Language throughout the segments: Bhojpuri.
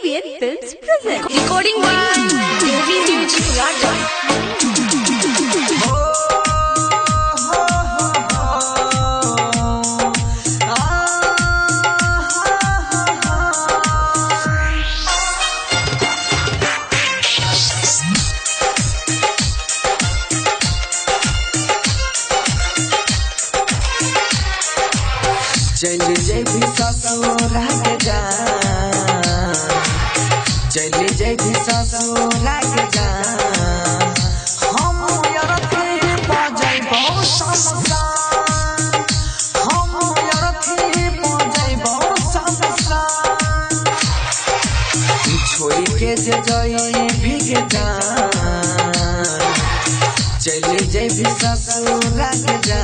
ABN Films present. Recording by Devi Music Raja. चल जेबी ससुरा के जा, चल जेबी ससुरा के जा, हम यरथी बजैबो समसान, हम यरथी बजैबो समसान, छोड़ के जे जइबी के जा, चल जेबी ससुरा के जा,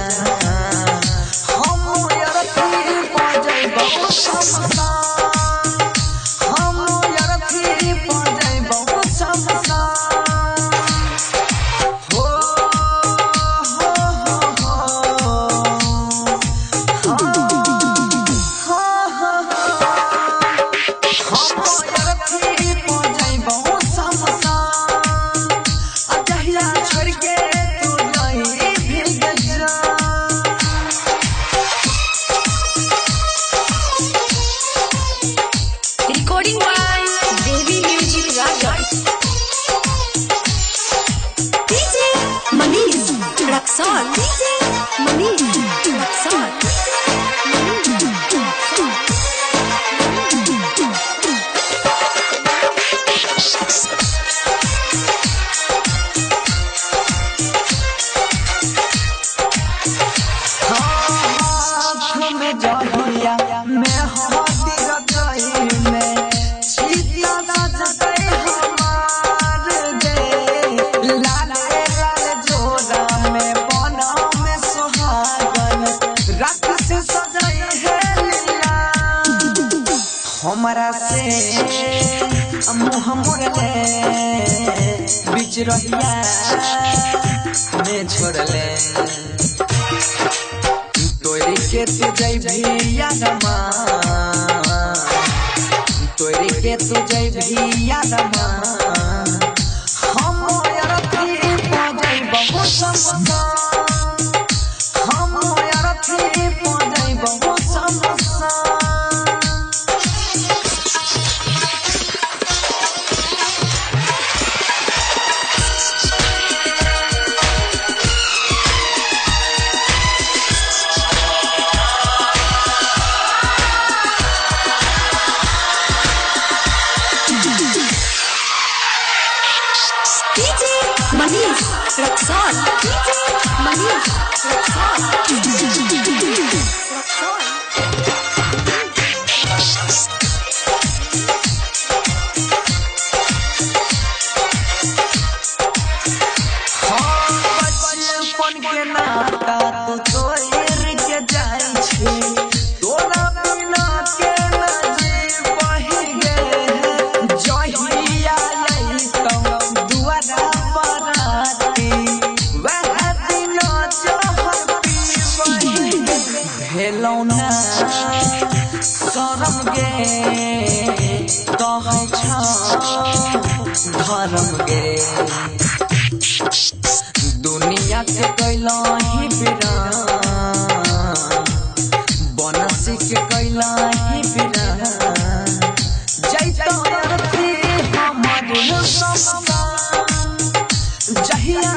Recording by Devi Music Raja. DJ Manish Raksol. DJ Manish Raksol. हमारा से मुँह मोड़ले बीच रहिया में छोड़ले, तोरी के तू जइबी यादमा, तोरी के तू जइबी यादमा, हम यरथी बजैबो समसान, हम यरथी बजैबो समसान। DJ Manish Raksol. DJ Manish Raksol. बचपन के नाता तू तोड़ के जाई छी, तोरा बिना के न जी बहि गे, जहिया आई तो दुआरा बराती, वह दिन जहर पीबही भेलौ ना शरम गे, कहै छ धर्म गे, दुनिया के कैलाही बिरान, बनसी के कैलाही बिरान, जैतो यरथी हमर समसान, जहिया